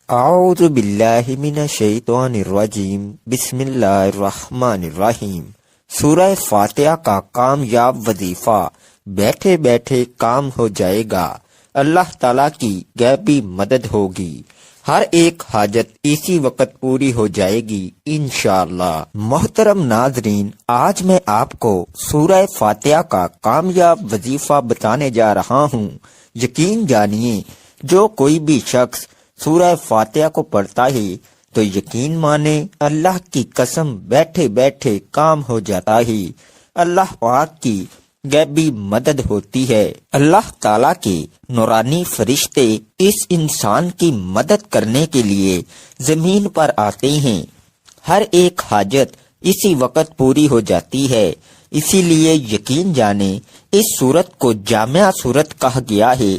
اعوذ باللہ من الشیطان الرجیم، بسم اللہ الرحمن الرحیم۔ سورہ فاتحہ کا کامیاب وظیفہ بیٹھے بیٹھے کام ہو جائے گا، اللہ تعالیٰ کی غیبی مدد ہوگی، ہر ایک حاجت اسی وقت پوری ہو جائے گی انشاءاللہ۔ محترم ناظرین، آج میں آپ کو سورہ فاتحہ کا کامیاب وظیفہ بتانے جا رہا ہوں۔ یقین جانیے، جو کوئی بھی شخص سورہ فاتحہ کو پڑھتا ہے تو یقین مانے اللہ کی قسم بیٹھے بیٹھے کام ہو جاتا ہے، اللہ پاک کی غیبی مدد ہوتی ہے۔ اللہ تعالیٰ کے نورانی فرشتے اس انسان کی مدد کرنے کے لیے زمین پر آتے ہیں، ہر ایک حاجت اسی وقت پوری ہو جاتی ہے۔ اسی لیے یقین جانیں، اس سورت کو جامعہ سورت کہا گیا ہے،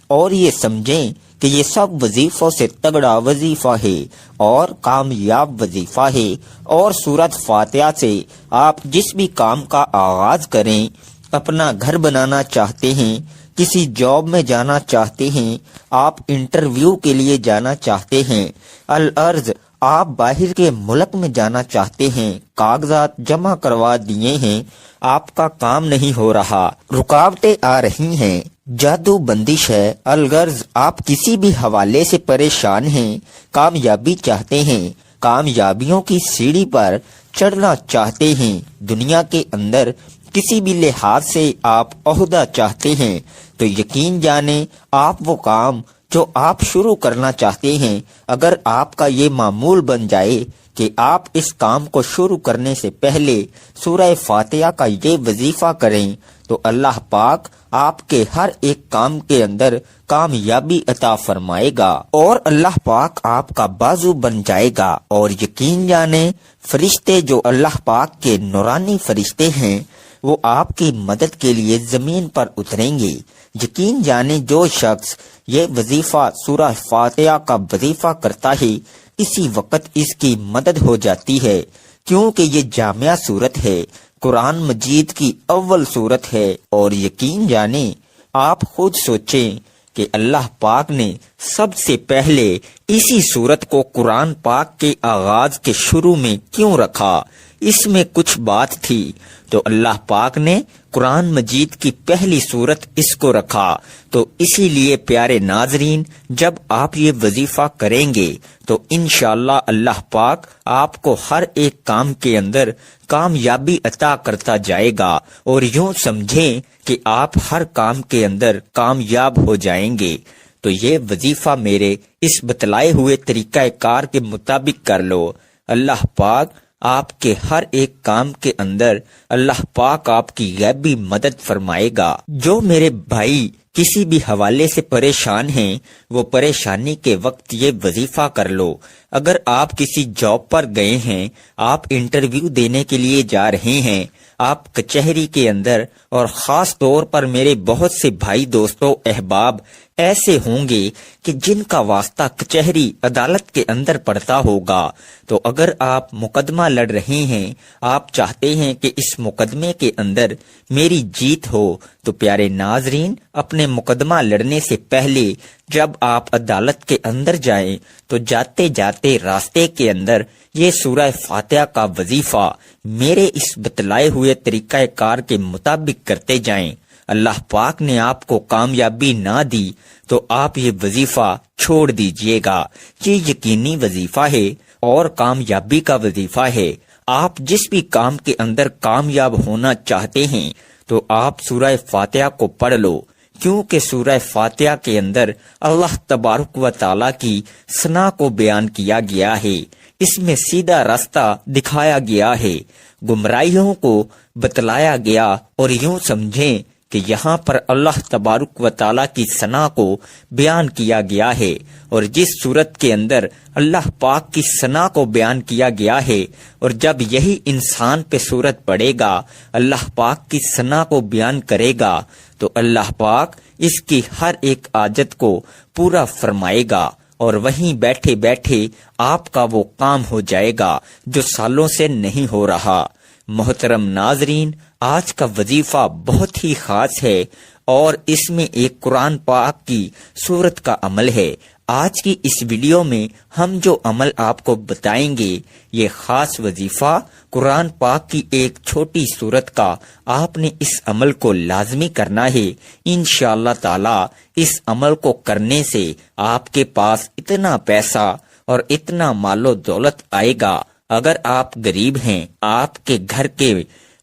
اور یہ سمجھیں کہ یہ سب وظیفوں سے تگڑا وظیفہ ہے اور کامیاب وظیفہ ہے، اور سورت فاتحہ سے آپ جس بھی کام کا آغاز کریں، اپنا گھر بنانا چاہتے ہیں، کسی جاب میں جانا چاہتے ہیں، آپ انٹرویو کے لیے جانا چاہتے ہیں، الارض آپ باہر کے ملک میں جانا چاہتے ہیں، کاغذات جمع کروا دیے ہیں، آپ کا کام نہیں ہو رہا، رکاوٹیں آ رہی ہیں، جادو بندش ہے، الغرض آپ کسی بھی حوالے سے پریشان ہیں، کامیابی چاہتے ہیں، کامیابیوں کی سیڑھی پر چڑھنا چاہتے ہیں، دنیا کے اندر کسی بھی لحاظ سے آپ عہدہ چاہتے ہیں، تو یقین جانیں آپ وہ کام جو آپ شروع کرنا چاہتے ہیں، اگر آپ کا یہ معمول بن جائے کہ آپ اس کام کو شروع کرنے سے پہلے سورہ فاتحہ کا یہ وظیفہ کریں، تو اللہ پاک آپ کے ہر ایک کام کے اندر کامیابی عطا فرمائے گا، اور اللہ پاک آپ کا بازو بن جائے گا۔ اور یقین جانیں، فرشتے جو اللہ پاک کے نورانی فرشتے ہیں، وہ آپ کی مدد کے لیے زمین پر اتریں گے۔ یقین جانیں، جو شخص یہ وظیفہ سورہ فاتحہ کا وظیفہ کرتا ہے، اسی وقت اس کی مدد ہو جاتی ہے، کیونکہ یہ جامعہ سورت ہے، قرآن مجید کی اول سورت ہے۔ اور یقین جانیں، آپ خود سوچیں کہ اللہ پاک نے سب سے پہلے اسی سورت کو قرآن پاک کے آغاز کے شروع میں کیوں رکھا؟ اس میں کچھ بات تھی، تو اللہ پاک نے قرآن مجید کی پہلی سورت اس کو رکھا۔ تو اسی لیے پیارے ناظرین، جب آپ یہ وظیفہ کریں گے تو انشاءاللہ اللہ پاک آپ کو ہر ایک کام کے اندر کامیابی عطا کرتا جائے گا، اور یوں سمجھیں کہ آپ ہر کام کے اندر کامیاب ہو جائیں گے۔ تو یہ وظیفہ میرے اس بتلائے ہوئے طریقہ کار کے مطابق کر لو، اللہ پاک آپ کے ہر ایک کام کے اندر اللہ پاک آپ کی غیبی مدد فرمائے گا۔ جو میرے بھائی کسی بھی حوالے سے پریشان ہیں، وہ پریشانی کے وقت یہ وظیفہ کر لو۔ اگر آپ کسی جاب پر گئے ہیں، آپ انٹرویو دینے کے لیے جا رہے ہیں، آپ کچہری کے اندر، اور خاص طور پر میرے بہت سے بھائی دوستوں احباب ایسے ہوں گے کہ جن کا واسطہ کچہری عدالت کے اندر پڑتا ہوگا، تو اگر آپ مقدمہ لڑ رہے ہیں، آپ چاہتے ہیں کہ اس مقدمے کے اندر میری جیت ہو، تو پیارے ناظرین، اپنے مقدمہ لڑنے سے پہلے جب آپ عدالت کے اندر جائیں تو جاتے جاتے راستے کے اندر یہ سورہ فاتحہ کا وظیفہ میرے اس بتلائے ہوئے طریقہ کار کے مطابق کرتے جائیں۔ اللہ پاک نے آپ کو کامیابی نہ دی تو آپ یہ وظیفہ چھوڑ دیجئے گا۔ یہ یقینی وظیفہ ہے اور کامیابی کا وظیفہ ہے۔ آپ جس بھی کام کے اندر کامیاب ہونا چاہتے ہیں تو آپ سورہ فاتحہ کو پڑھ لو، کیونکہ سورہ فاتحہ کے اندر اللہ تبارک و تعالیٰ کی ثنا کو بیان کیا گیا ہے، اس میں سیدھا راستہ دکھایا گیا ہے، گمراہیوں کو بتلایا گیا، اور یوں سمجھیں کہ یہاں پر اللہ تبارک و تعالیٰ کی ثنا کو بیان کیا گیا ہے، اور جس صورت کے اندر اللہ پاک کی ثنا کو بیان کیا گیا ہے، اور جب یہی انسان پہ صورت پڑے گا، اللہ پاک کی ثنا کو بیان کرے گا، تو اللہ پاک اس کی ہر ایک حاجت کو پورا فرمائے گا، اور وہیں بیٹھے بیٹھے آپ کا وہ کام ہو جائے گا جو سالوں سے نہیں ہو رہا۔ محترم ناظرین، آج کا وظیفہ بہت ہی خاص ہے، اور اس میں ایک قرآن پاک کی سورت کا عمل ہے۔ آج کی اس ویڈیو میں ہم جو عمل آپ کو بتائیں گے یہ خاص وظیفہ قرآن پاک کی ایک چھوٹی سورت کا آپ نے اس عمل کو لازمی کرنا ہے۔ انشاءاللہ تعالی اس عمل کو کرنے سے آپ کے پاس اتنا پیسہ اور اتنا مال و دولت آئے گا، اگر آپ غریب ہیں، آپ کے گھر کے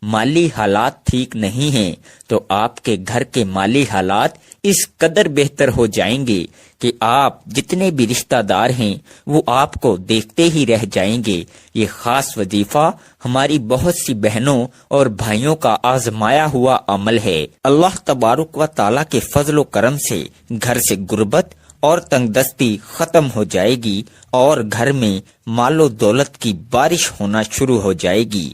مالی حالات ٹھیک نہیں ہیں، تو آپ کے گھر کے مالی حالات اس قدر بہتر ہو جائیں گے کہ آپ جتنے بھی رشتہ دار ہیں وہ آپ کو دیکھتے ہی رہ جائیں گے۔ یہ خاص وظیفہ ہماری بہت سی بہنوں اور بھائیوں کا آزمایا ہوا عمل ہے۔ اللہ تبارک و تعالیٰ کے فضل و کرم سے گھر سے غربت اور تنگ دستی ختم ہو جائے گی اور گھر میں مال و دولت کی بارش ہونا شروع ہو جائے گی۔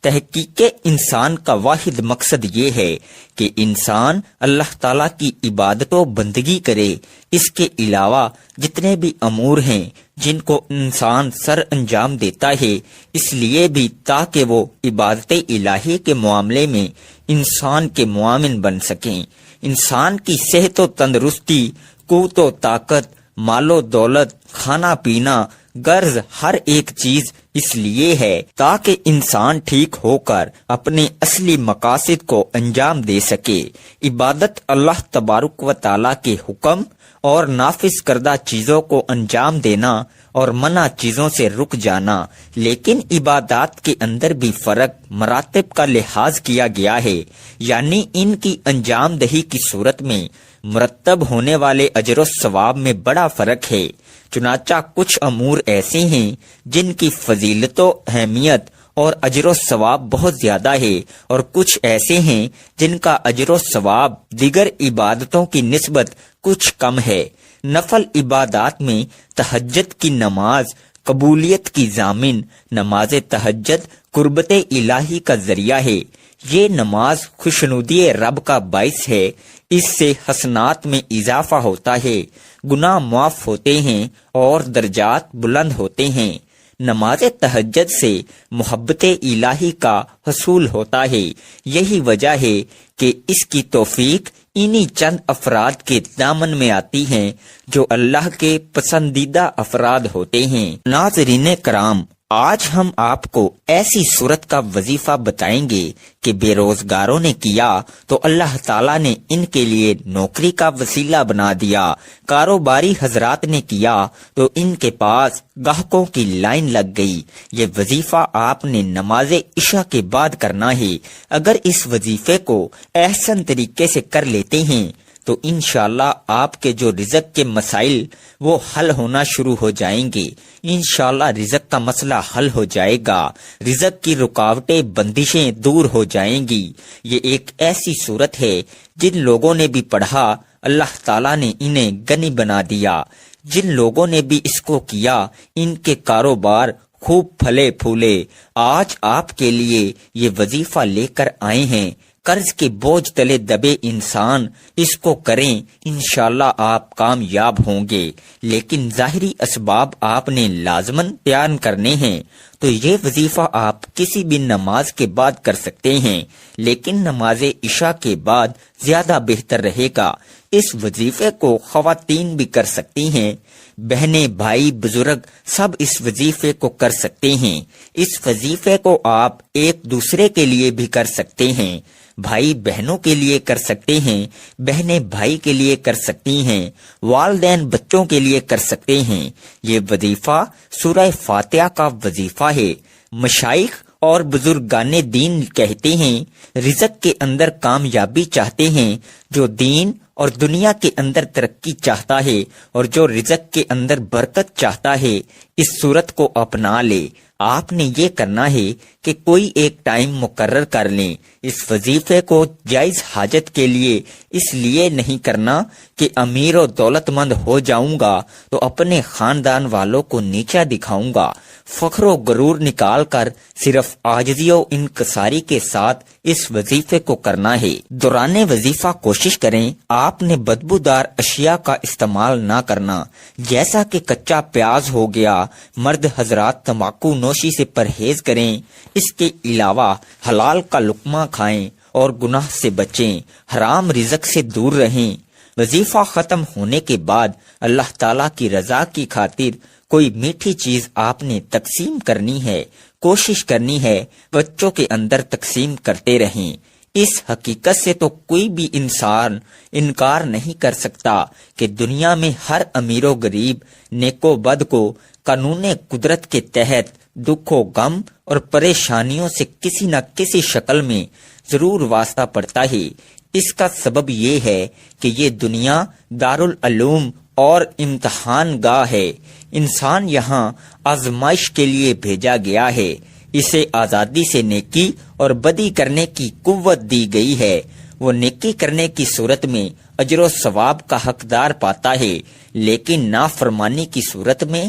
تحقیق انسان کا واحد مقصد یہ ہے کہ انسان اللہ تعالیٰ کی عبادت و بندگی کرے۔ اس کے علاوہ جتنے بھی امور ہیں جن کو انسان سر انجام دیتا ہے، اس لیے بھی تاکہ وہ عبادت الہی کے معاملے میں انسان کے معاون بن سکیں۔ انسان کی صحت و تندرستی، قوت و طاقت، مال و دولت، کھانا پینا، غرض ہر ایک چیز اس لیے ہے تاکہ انسان ٹھیک ہو کر اپنے اصلی مقاصد کو انجام دے سکے۔ عبادت اللہ تبارک و تعالیٰ کے حکم اور نافذ کردہ چیزوں کو انجام دینا اور منع چیزوں سے رک جانا، لیکن عبادات کے اندر بھی فرق مراتب کا لحاظ کیا گیا ہے، یعنی ان کی انجام دہی کی صورت میں مرتب ہونے والے اجر و ثواب میں بڑا فرق ہے۔ چنانچہ کچھ امور ایسے ہیں جن کی فضیلت و اہمیت اور اجر و ثواب بہت زیادہ ہے، اور کچھ ایسے ہیں جن کا اجر و ثواب دیگر عبادتوں کی نسبت کچھ کم ہے۔ نفل عبادات میں تہجد کی نماز قبولیت کی ضامن، نماز تہجد قربت الہی کا ذریعہ ہے۔ یہ نماز خوشنودی رب کا باعث ہے، اس سے حسنات میں اضافہ ہوتا ہے، گناہ معاف ہوتے ہیں اور درجات بلند ہوتے ہیں۔ نماز تہجد سے محبت الہی کا حصول ہوتا ہے۔ یہی وجہ ہے کہ اس کی توفیق انہی چند افراد کے دامن میں آتی ہیں جو اللہ کے پسندیدہ افراد ہوتے ہیں۔ ناظرین کرام، آج ہم آپ کو ایسی صورت کا وظیفہ بتائیں گے کہ بے روزگاروں نے کیا تو اللہ تعالیٰ نے ان کے لیے نوکری کا وسیلہ بنا دیا، کاروباری حضرات نے کیا تو ان کے پاس گاہکوں کی لائن لگ گئی۔ یہ وظیفہ آپ نے نماز عشاء کے بعد کرنا ہے۔ اگر اس وظیفے کو احسن طریقے سے کر لیتے ہیں تو انشاءاللہ آپ کے جو رزق کے مسائل وہ حل ہونا شروع ہو جائیں گے۔ انشاءاللہ رزق کا مسئلہ حل ہو جائے گا، رزق کی رکاوٹیں بندشیں دور ہو جائیں گی۔ یہ ایک ایسی صورت ہے جن لوگوں نے بھی پڑھا اللہ تعالیٰ نے انہیں غنی بنا دیا، جن لوگوں نے بھی اس کو کیا ان کے کاروبار خوب پھلے پھولے۔ آج آپ کے لیے یہ وظیفہ لے کر آئے ہیں۔ قرض کے بوجھ تلے دبے انسان اس کو کریں، انشاءاللہ آپ کامیاب ہوں گے، لیکن ظاہری اسباب آپ نے لازماً بیان کرنے ہیں۔ تو یہ وظیفہ آپ کسی بھی نماز کے بعد کر سکتے ہیں، لیکن نماز عشاء کے بعد زیادہ بہتر رہے گا۔ اس وظیفے کو خواتین بھی کر سکتی ہیں، بہنیں، بھائی، بزرگ سب اس وظیفے کو کر سکتے ہیں۔ اس وظیفے کو آپ ایک دوسرے کے لیے بھی کر سکتے ہیں، بھائی بہنوں کے لیے کر سکتے ہیں، بہنیں بھائی کے لیے کر سکتی ہیں، والدین بچوں کے لیے کر سکتے ہیں۔ یہ وظیفہ سورہ فاتحہ کا وظیفہ ہے۔ مشائخ اور بزرگان دین کہتے ہیں رزق کے اندر کامیابی چاہتے ہیں جو دین اور دنیا کے اندر ترقی چاہتا ہے، اور جو رزق کے اندر برکت چاہتا ہے اس صورت کو اپنا لے۔ آپ نے یہ کرنا ہے کہ کوئی ایک ٹائم مقرر کر لیں۔ اس وظیفے کو جائز حاجت کے لیے اس لیے نہیں کرنا کہ امیر و دولت مند ہو جاؤں گا تو اپنے خاندان والوں کو نیچا دکھاؤں گا۔ فخر و غرور نکال کر صرف عاجزی و انکساری کے ساتھ اس وظیفے کو کرنا ہے۔ دوران وظیفہ کوشش کریں آپ نے بدبودار اشیاء کا استعمال نہ کرنا، جیسا کہ کچا پیاز ہو گیا۔ مرد حضرات تمباکو نوشی سے پرہیز کریں، اس کے علاوہ حلال کا لقمہ کھائیں اور گناہ سے بچیں، حرام رزق سے دور رہیں۔ وظیفہ ختم ہونے کے بعد اللہ تعالیٰ کی رضا کی خاطر کوئی میٹھی چیز آپ نے تقسیم کرنی ہے، کوشش کرنی ہے بچوں کے اندر تقسیم کرتے رہیں۔ اس حقیقت سے تو کوئی بھی انسان انکار نہیں کر سکتا کہ دنیا میں ہر امیر و غریب، نیک و بد کو قانون قدرت کے تحت دکھ و غم اور پریشانیوں سے کسی نہ کسی شکل میں ضرور واسطہ پڑتا ہے۔ اس کا سبب یہ ہے کہ یہ دنیا دارالعلوم اور امتحان گاہ ہے۔ انسان یہاں آزمائش کے لیے بھیجا گیا ہے۔ اسے آزادی سے نیکی اور بدی کرنے کی قوت دی گئی ہے۔ وہ نیکی کرنے کی صورت میں اجر و ثواب کا حقدار پاتا ہے، لیکن نافرمانی کی صورت میں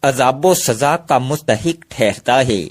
عذاب و سزا کا مستحق ٹھہرتا ہے۔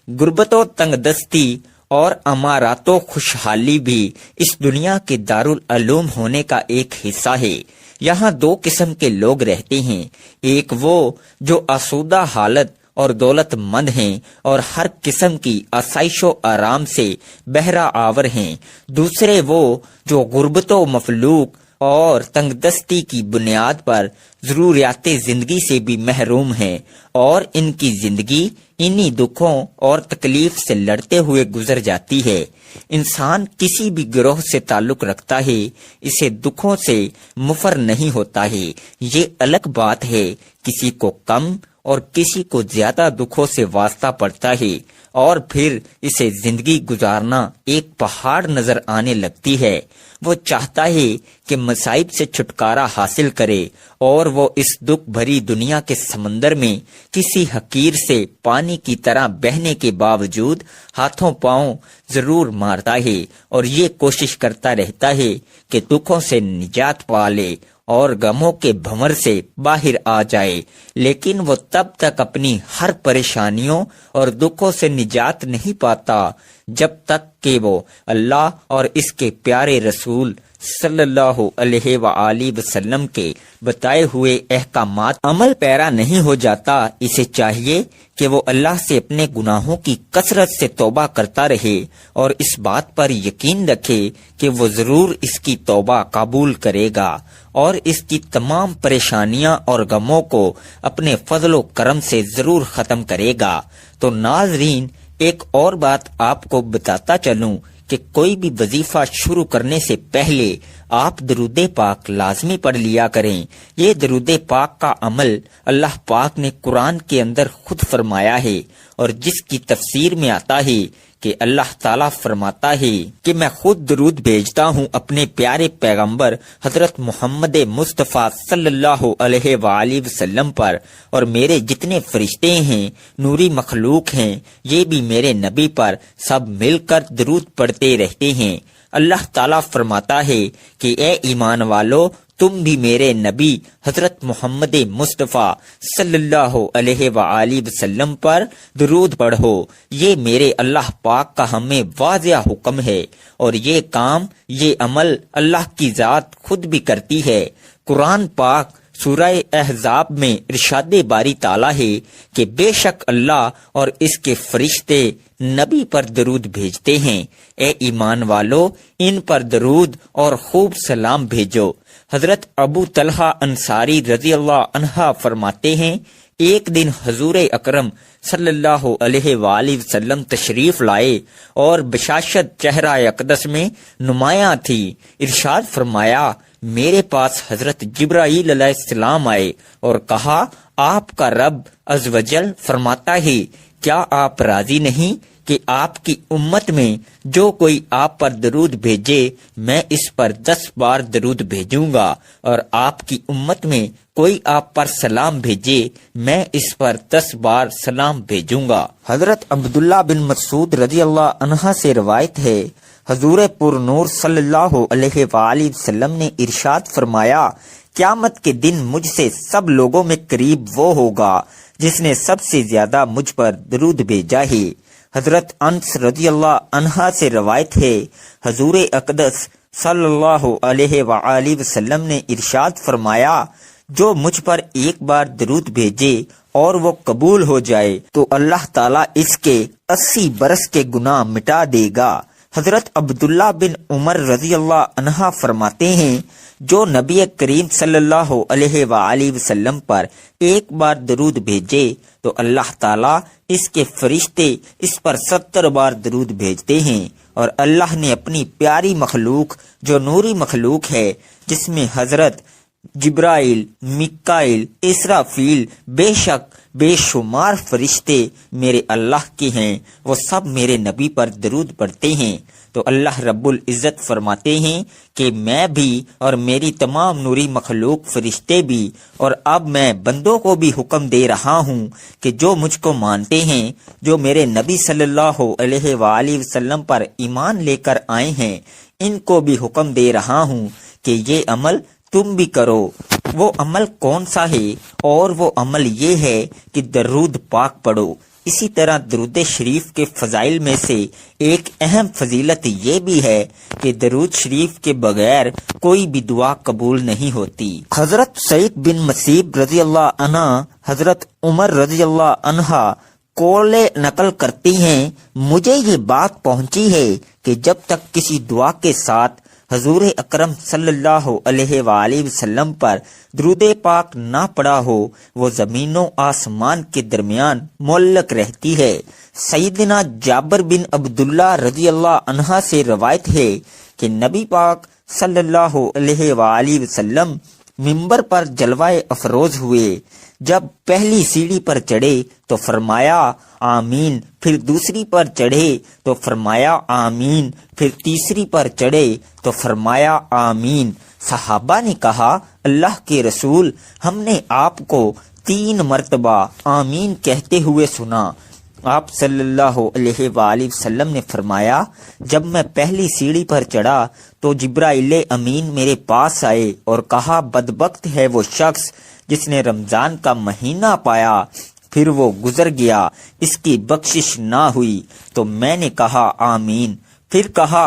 غربت و تنگ دستی اور امارات و خوشحالی بھی اس دنیا کے دارالعلوم ہونے کا ایک حصہ ہے۔ یہاں دو قسم کے لوگ رہتے ہیں، ایک وہ جو آسودہ حالت اور دولت مند ہیں اور ہر قسم کی آسائش و آرام سے بہرہ آور ہیں، دوسرے وہ جو غربت و مفلوق اور تنگ دستی کی بنیاد پر ضروریات زندگی سے بھی محروم ہیں، اور ان کی زندگی انہی دکھوں اور تکلیف سے لڑتے ہوئے گزر جاتی ہے۔ انسان کسی بھی گروہ سے تعلق رکھتا ہے، اسے دکھوں سے مفر نہیں ہوتا ہے۔ یہ الگ بات ہے کسی کو کم اور کسی کو زیادہ دکھوں سے واسطہ پڑتا ہے، اور پھر اسے زندگی گزارنا ایک پہاڑ نظر آنے لگتی ہے۔ وہ چاہتا ہے کہ مصائب سے چھٹکارا حاصل کرے، اور وہ اس دکھ بھری دنیا کے سمندر میں کسی حقیر سے پانی کی طرح بہنے کے باوجود ہاتھوں پاؤں ضرور مارتا ہے، اور یہ کوشش کرتا رہتا ہے کہ دکھوں سے نجات پا لے اور غموں کے بھنور سے باہر آ جائے، لیکن وہ تب تک اپنی ہر پریشانیوں اور دکھوں سے نجات نہیں پاتا جب تک کہ وہ اللہ اور اس کے پیارے رسول صلی اللہ علیہ وآلہ وسلم کے بتائے ہوئے احکامات عمل پیرا نہیں ہو جاتا۔ اسے چاہیے کہ وہ اللہ سے اپنے گناہوں کی کثرت سے توبہ کرتا رہے اور اس بات پر یقین رکھے کہ وہ ضرور اس کی توبہ قبول کرے گا اور اس کی تمام پریشانیاں اور غموں کو اپنے فضل و کرم سے ضرور ختم کرے گا۔ تو ناظرین، ایک اور بات آپ کو بتاتا چلوں کہ کوئی بھی وظیفہ شروع کرنے سے پہلے آپ درود پاک لازمی پڑھ لیا کریں۔ یہ درود پاک کا عمل اللہ پاک نے قرآن کے اندر خود فرمایا ہے، اور جس کی تفسیر میں آتا ہے کہ اللہ تعالیٰ فرماتا ہے کہ میں خود درود بھیجتا ہوں اپنے پیارے پیغمبر حضرت محمد مصطفیٰ صلی اللہ علیہ وآلہ وسلم پر، اور میرے جتنے فرشتے ہیں، نوری مخلوق ہیں، یہ بھی میرے نبی پر سب مل کر درود پڑھتے رہتے ہیں۔ اللہ تعالیٰ فرماتا ہے کہ اے ایمان والو، تم بھی میرے نبی حضرت محمد مصطفیٰ صلی اللہ علیہ وآلہ وسلم پر درود پڑھو۔ یہ میرے اللہ پاک کا ہمیں واضح حکم ہے، اور یہ کام، یہ عمل اللہ کی ذات خود بھی کرتی ہے۔ قرآن پاک سورہ احزاب میں ارشاد باری تعالیٰ ہے کہ بے شک اللہ اور اس کے فرشتے نبی پر درود بھیجتے ہیں۔ اے ایمان والو، ان پر درود اور خوب سلام بھیجو۔ حضرت ابو طلحہ انصاری رضی اللہ عنہ فرماتے ہیں، ایک دن حضور اکرم صلی اللہ علیہ وآلہ وسلم تشریف لائے اور بشاشت چہرہ اقدس میں نمایاں تھی۔ ارشاد فرمایا، میرے پاس حضرت جبرائیل علیہ السلام آئے اور کہا، آپ کا رب عز وجل فرماتا ہے، کیا آپ راضی نہیں کہ آپ کی امت میں جو کوئی آپ پر درود بھیجے میں اس پر 10 بار درود بھیجوں گا، اور آپ کی امت میں کوئی آپ پر سلام بھیجے میں اس پر 10 بار سلام بھیجوں گا۔ حضرت عبداللہ بن مسعود رضی اللہ عنہ سے روایت ہے، حضور پر نور صلی اللہ علیہ وآلہ وسلم نے ارشاد فرمایا، قیامت کے دن مجھ سے سب لوگوں میں قریب وہ ہوگا جس نے سب سے زیادہ مجھ پر درود بھیجا ہے۔ حضرت انس رضی اللہ عنہ سے روایت ہے، حضور اقدس صلی اللہ علیہ وآلہ وسلم نے ارشاد فرمایا، جو مجھ پر ایک بار درود بھیجے اور وہ قبول ہو جائے تو اللہ تعالیٰ اس کے 80 برس کے گناہ مٹا دے گا۔ حضرت عبداللہ بن عمر رضی اللہ عنہ فرماتے ہیں جو نبی کریم صلی اللہ علیہ وآلہ وسلم پر ایک بار درود بھیجے تو اللہ تعالیٰ اس کے فرشتے اس پر 70 بار درود بھیجتے ہیں، اور اللہ نے اپنی پیاری مخلوق جو نوری مخلوق ہے جس میں حضرت جبرائیل، میکائیل، اسرافیل، بے شک بے شمار فرشتے میرے اللہ کے ہیں، وہ سب میرے نبی پر درود پڑھتے ہیں۔ تو اللہ رب العزت فرماتے ہیں کہ میں بھی اور میری تمام نوری مخلوق فرشتے بھی، اور اب میں بندوں کو بھی حکم دے رہا ہوں کہ جو مجھ کو مانتے ہیں، جو میرے نبی صلی اللہ علیہ وآلہ وسلم پر ایمان لے کر آئے ہیں، ان کو بھی حکم دے رہا ہوں کہ یہ عمل تم بھی کرو۔ وہ عمل کون سا ہے؟ اور وہ عمل یہ ہے کہ درود پاک پڑھو۔ اسی طرح درود شریف کے فضائل میں سے ایک اہم فضیلت یہ بھی ہے کہ درود شریف کے بغیر کوئی بھی دعا قبول نہیں ہوتی۔ حضرت سعید بن مسیب رضی اللہ عنہ حضرت عمر رضی اللہ عنہ قول نقل کرتی ہیں، مجھے یہ بات پہنچی ہے کہ جب تک کسی دعا کے ساتھ حضور اکرم صلی اللہ علیہ وآلہ وسلم پر درود پاک نہ پڑا ہو، وہ زمین و آسمان کے درمیان معلق رہتی ہے۔ سیدنا جابر بن عبداللہ رضی اللہ عنہ سے روایت ہے کہ نبی پاک صلی اللہ علیہ وآلہ وسلم ممبر پر جلوہ افروز ہوئے۔ جب پہلی سیڑھی پر چڑھے تو فرمایا آمین، پھر دوسری پر چڑھے تو فرمایا آمین، پھر تیسری پر چڑھے تو فرمایا آمین۔ صحابہ نے کہا اللہ کے رسول، ہم نے آپ کو 3 مرتبہ آمین کہتے ہوئے سنا۔ آپ صلی اللہ علیہ وآلہ وسلم نے فرمایا جب میں پہلی سیڑھی پر چڑھا تو جبرائیل امین میرے پاس آئے اور کہا بدبخت ہے وہ شخص جس نے رمضان کا مہینہ پایا پھر وہ گزر گیا، اس کی بخشش نہ ہوئی۔ تو میں نے کہا آمین۔ پھر کہا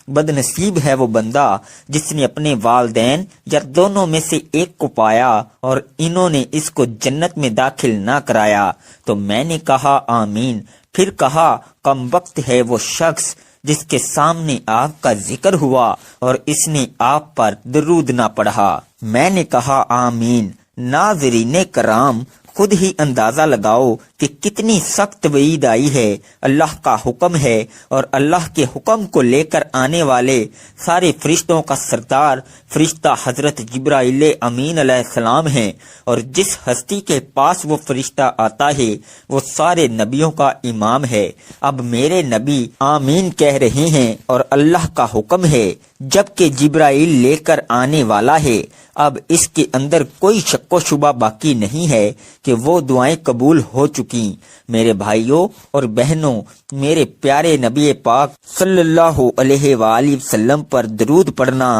بد نصیب ہے وہ بندہ جس نے اپنے والدین یا دونوں میں سے ایک کو پایا اور انہوں نے اس کو جنت میں داخل نہ کرایا۔ تو میں نے کہا آمین۔ پھر کہا کم وقت ہے وہ شخص جس کے سامنے آپ کا ذکر ہوا اور اس نے آپ پر درود نہ پڑھا۔ میں نے کہا آمین۔ ناظرین کرام، خود ہی اندازہ لگاؤ کہ کتنی سخت وعید آئی ہے۔ اللہ کا حکم ہے اور اللہ کے حکم کو لے کر آنے والے سارے فرشتوں کا سردار فرشتہ حضرت جبرائیل امین علیہ السلام ہیں، اور جس ہستی کے پاس وہ فرشتہ آتا ہے وہ سارے نبیوں کا امام ہے۔ اب میرے نبی آمین کہہ رہے ہیں اور اللہ کا حکم ہے، جبکہ جبرائیل لے کر آنے والا ہے۔ اب اس کے اندر کوئی شک و شبہ باقی نہیں ہے کہ وہ دعائیں قبول ہو چکی۔ میرے بھائیوں اور بہنوں، میرے پیارے نبی پاک صلی اللہ علیہ وآلہ وسلم پر درود پڑھنا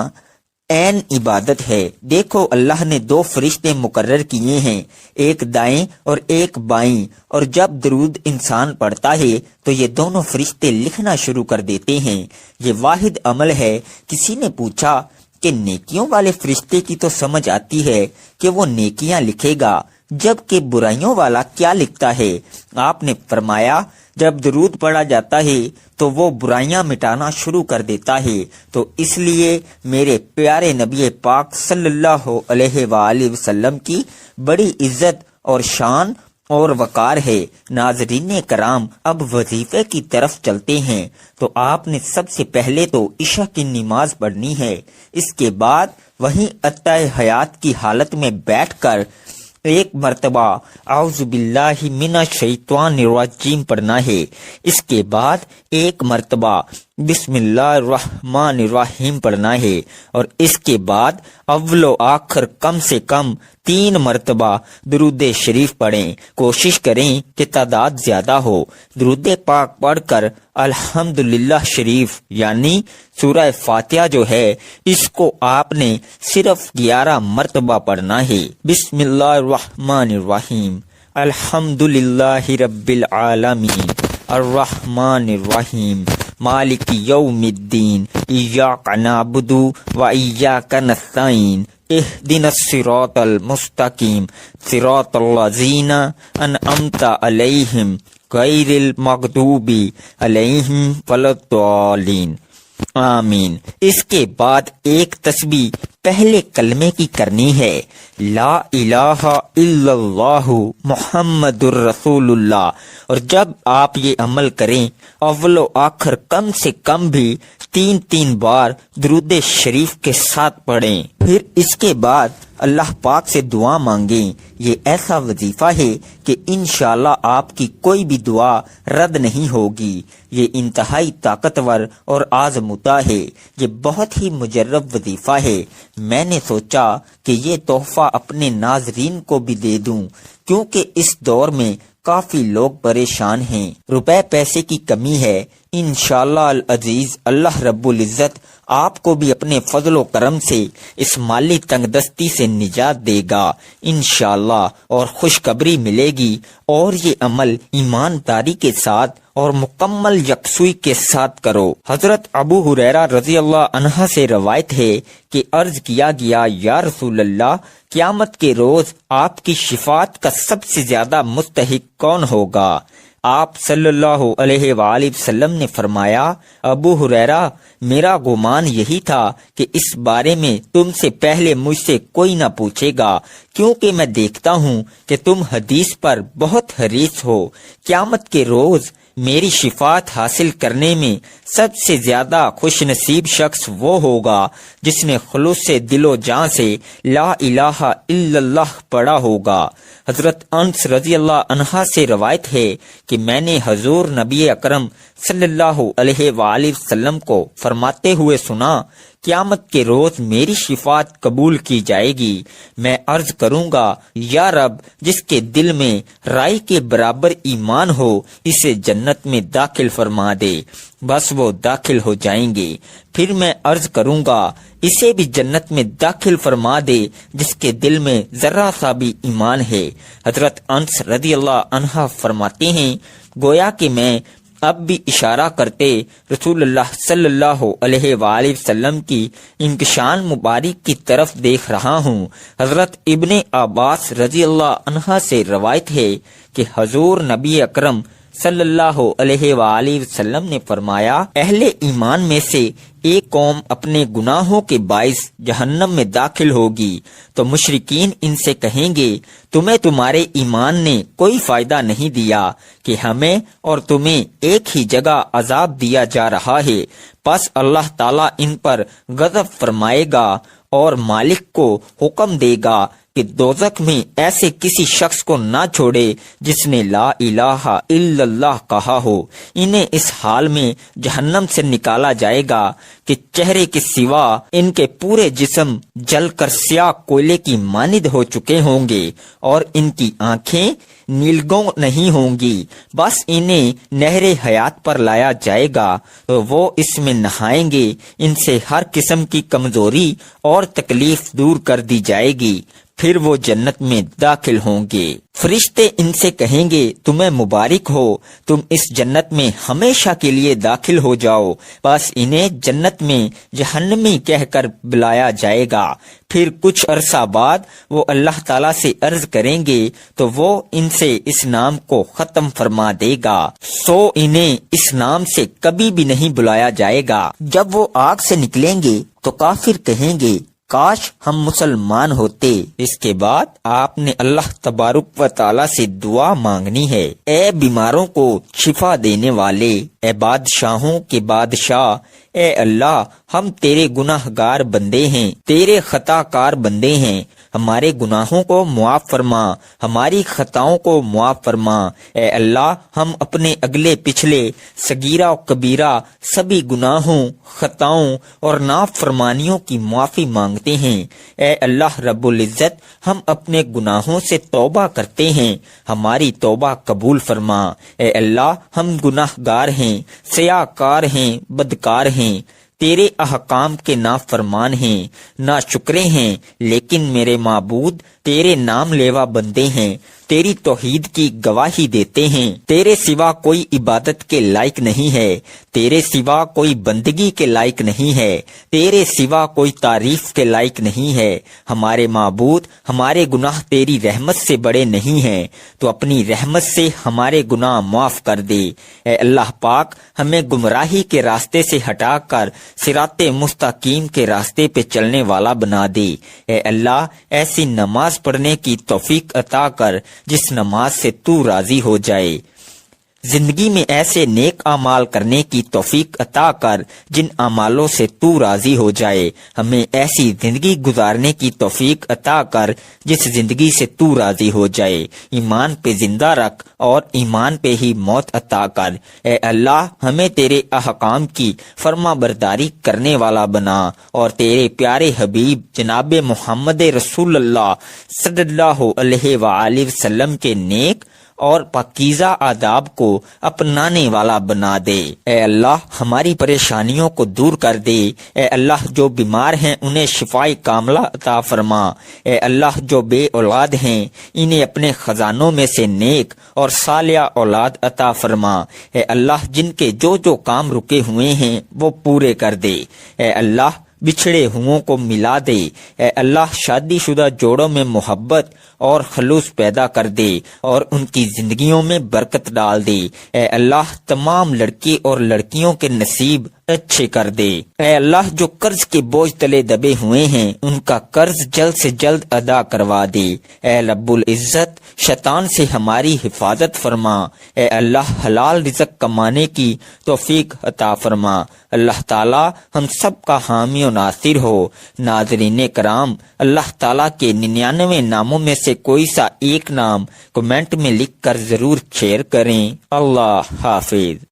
عین عبادت ہے۔ دیکھو اللہ نے 2 فرشتے مقرر کیے ہیں، ایک دائیں اور ایک بائیں، اور جب درود انسان پڑھتا ہے تو یہ دونوں فرشتے لکھنا شروع کر دیتے ہیں۔ یہ واحد عمل ہے۔ کسی نے پوچھا کہ نیکیوں والے فرشتے کی تو سمجھ آتی ہے کہ وہ نیکیاں لکھے گا، جبکہ برائیوں والا کیا لکھتا ہے؟ آپ نے فرمایا جب درود پڑھا جاتا ہے تو وہ برائیاں مٹانا شروع کر دیتا ہے۔ تو اس لیے میرے پیارے نبی پاک صلی اللہ علیہ وآلہ وسلم کی بڑی عزت اور شان اور وقار ہے۔ ناظرین کرام، اب وظیفے کی طرف چلتے ہیں۔ تو آپ نے سب سے پہلے تو عشاء کی نماز پڑھنی ہے، اس کے بعد وہیں عطائے حیات کی حالت میں بیٹھ کر 1 مرتبہ اعوذ باللہ من الشیطان الرجیم پڑھنا ہے، اس کے بعد 1 مرتبہ بسم اللہ الرحمن الرحیم پڑھنا ہے، اور اس کے بعد اول و آخر کم سے کم 3 مرتبہ درود شریف پڑھیں۔ کوشش کریں کہ تعداد زیادہ ہو۔ درود پاک پڑھ کر الحمدللہ شریف یعنی سورہ فاتحہ جو ہے اس کو آپ نے صرف 11 مرتبہ پڑھنا ہے۔ بسم اللہ الرحمن الرحیم، الحمدللہ رب العالمین، الرحمن الرحیم، مالک یوم الدین، ایاک نعبد و ایاک نستعین، اہدنا الصراط المستقیم، صراط الذین انعمت علیہم غیر المغضوب علیہم ولا الضالین۔ آمین۔ اس کے بعد ایک تسبیح پہلے کلمے کی کرنی ہے، لا الہ الا اللہ محمد الرسول اللہ، اور جب آپ یہ عمل کریں اول و آخر کم سے کم بھی 3 بار درود شریف کے ساتھ پڑھیں۔ پھر اس کے بعد اللہ پاک سے دعا مانگیں۔ یہ ایسا وظیفہ ہے کہ انشاءاللہ آپ کی کوئی بھی دعا رد نہیں ہوگی۔ یہ انتہائی طاقتور اور آزمودہ ہے، یہ بہت ہی مجرب وظیفہ ہے۔ میں نے سوچا کہ یہ تحفہ اپنے ناظرین کو بھی دے دوں، کیونکہ اس دور میں کافی لوگ پریشان ہیں، روپے پیسے کی کمی ہے۔ انشاءاللہ العزیز اللہ رب العزت آپ کو بھی اپنے فضل و کرم سے اس مالی تنگ دستی سے نجات دے گا انشاءاللہ، اور خوشخبری ملے گی، اور یہ عمل ایمانداری کے ساتھ اور مکمل یکسوئی کے ساتھ کرو۔ حضرت ابو ہریرہ رضی اللہ عنہ سے روایت ہے کہ عرض کیا گیا، یا رسول اللہ، قیامت کے روز آپ کی شفاعت کا سب سے زیادہ مستحق کون ہوگا؟ آپ صلی اللہ علیہ وآلہ وسلم نے فرمایا، ابو ہریرہ، میرا گمان یہی تھا کہ اس بارے میں تم سے پہلے مجھ سے کوئی نہ پوچھے گا، کیونکہ میں دیکھتا ہوں کہ تم حدیث پر بہت حریص ہو۔ قیامت کے روز میری شفاعت حاصل کرنے میں سب سے زیادہ خوش نصیب شخص وہ ہوگا جس نے خلوص سے دل و جان سے لا الہ الا اللہ پڑھا ہوگا۔ حضرت انس رضی اللہ عنہ سے روایت ہے کہ میں نے حضور نبی اکرم صلی اللہ علیہ وآلہ وسلم کو فرماتے ہوئے سنا، قیامت کے روز میری شفاعت قبول کی جائے گی۔ میں عرض کروں گا، یا رب، جس کے دل میں رائی کے برابر ایمان ہو اسے جنت میں داخل فرما دے۔ بس وہ داخل ہو جائیں گے۔ پھر میں عرض کروں گا، اسے بھی جنت میں داخل فرما دے جس کے دل میں ذرا سا بھی ایمان ہے۔ حضرت انس رضی اللہ عنہ فرماتے ہیں، گویا کہ میں اب بھی اشارہ کرتے رسول اللہ صلی اللہ علیہ وآلہ وسلم کی انکشان مبارک کی طرف دیکھ رہا ہوں۔ حضرت ابن عباس رضی اللہ عنہ سے روایت ہے کہ حضور نبی اکرم صلی اللہ علیہ وآلہ وسلم نے فرمایا، اہل ایمان میں سے ایک قوم اپنے گناہوں کے باعث جہنم میں داخل ہوگی، تو مشرکین ان سے کہیں گے، تمہیں تمہارے ایمان نے کوئی فائدہ نہیں دیا کہ ہمیں اور تمہیں ایک ہی جگہ عذاب دیا جا رہا ہے۔ پس اللہ تعالیٰ ان پر غضب فرمائے گا اور مالک کو حکم دے گا کہ دوزخ میں ایسے کسی شخص کو نہ چھوڑے جس نے لا الہ الا اللہ کہا ہو۔ انہیں اس حال میں جہنم سے نکالا جائے گا کہ چہرے کے سوا ان کے پورے جسم جل کر سیاہ کوئلے کی مانند ہو چکے ہوں گے، اور ان کی آنکھیں نیلگوں نہیں ہوں گی۔ بس انہیں نہر حیات پر لایا جائے گا تو وہ اس میں نہائیں گے۔ ان سے ہر قسم کی کمزوری اور تکلیف دور کر دی جائے گی، پھر وہ جنت میں داخل ہوں گے۔ فرشتے ان سے کہیں گے، تمہیں مبارک ہو، تم اس جنت میں ہمیشہ کے لیے داخل ہو جاؤ۔ بس انہیں جنت میں جہنمی کہہ کر بلایا جائے گا۔ پھر کچھ عرصہ بعد وہ اللہ تعالیٰ سے عرض کریں گے تو وہ ان سے اس نام کو ختم فرما دے گا، سو انہیں اس نام سے کبھی بھی نہیں بلایا جائے گا۔ جب وہ آگ سے نکلیں گے تو کافر کہیں گے، کاش ہم مسلمان ہوتے۔ اس کے بعد آپ نے اللہ تبارک و تعالیٰ سے دعا مانگنی ہے، اے بیماروں کو شفا دینے والے، اے بادشاہوں کے بادشاہ، اے اللہ، ہم تیرے گناہ گار بندے ہیں، تیرے خطا کار بندے ہیں، ہمارے گناہوں کو معاف فرما، ہماری خطاؤں کو معاف فرما۔ اے اللہ، ہم اپنے اگلے پچھلے صغیرہ و کبیرہ سبھی گناہوں، خطاؤں اور نافرمانیوں کی معافی مانگتے ہیں۔ اے اللہ رب العزت، ہم اپنے گناہوں سے توبہ کرتے ہیں، ہماری توبہ قبول فرما۔ اے اللہ، ہم گناہ گار ہیں، سیاہ کار ہیں، بدکار ہیں، تیرے احکام کے نافرمان ہیں، ناشکرے ہیں، لیکن میرے معبود تیرے نام لیوا بندے ہیں، تیری توحید کی گواہی دیتے ہیں۔ تیرے سوا کوئی عبادت کے لائق نہیں ہے، تیرے سوا کوئی بندگی کے لائق نہیں ہے، تیرے سوا کوئی تعریف کے لائق نہیں ہے۔ ہمارے معبود، ہمارے گناہ تیری رحمت سے بڑے نہیں ہیں، تو اپنی رحمت سے ہمارے گناہ معاف کر دے۔ اے اللہ پاک، ہمیں گمراہی کے راستے سے ہٹا کر صراط مستقیم کے راستے پہ چلنے والا بنا دے۔ اے اللہ، ایسی نماز پڑھنے کی توفیق عطا کر جس نماز سے تو راضی ہو جائے۔ زندگی میں ایسے نیک اعمال کرنے کی توفیق عطا کر جن اعمالوں سے تو راضی ہو جائے۔ ہمیں ایسی زندگی گزارنے کی توفیق عطا کر جس زندگی سے تو راضی ہو جائے۔ ایمان پہ زندہ رکھ اور ایمان پہ ہی موت عطا کر۔ اے اللہ، ہمیں تیرے احکام کی فرما برداری کرنے والا بنا، اور تیرے پیارے حبیب جناب محمد رسول اللہ صلی اللہ علیہ وآلہ وسلم کے نیک اور پاکیزہ آداب کو اپنانے والا بنا دے۔ اے اللہ، ہماری پریشانیوں کو دور کر دے۔ اے اللہ، جو بیمار ہیں انہیں شفائے کاملہ عطا فرما۔ اے اللہ، جو بے اولاد ہیں انہیں اپنے خزانوں میں سے نیک اور صالح اولاد عطا فرما۔ اے اللہ، جن کے جو کام رکے ہوئے ہیں وہ پورے کر دے۔ اے اللہ، بچھڑے ہوں کو ملا دے۔ اے اللہ، شادی شدہ جوڑوں میں محبت اور خلوص پیدا کر دے اور ان کی زندگیوں میں برکت ڈال دے۔ اے اللہ، تمام لڑکے اور لڑکیوں کے نصیب اچھے کر دے۔ اے اللہ، جو قرض کے بوجھ تلے دبے ہوئے ہیں ان کا قرض جلد سے جلد ادا کروا دے۔ اے رب العزت، شیطان سے ہماری حفاظت فرما۔ اے اللہ، حلال رزق کمانے کی توفیق عطا فرما۔ اللہ تعالی ہم سب کا حامی و ناصر ہو۔ ناظرین کرام، اللہ تعالی کے 99 ناموں میں سے کوئی سا ایک نام کمنٹ میں لکھ کر ضرور شیئر کریں۔ اللہ حافظ۔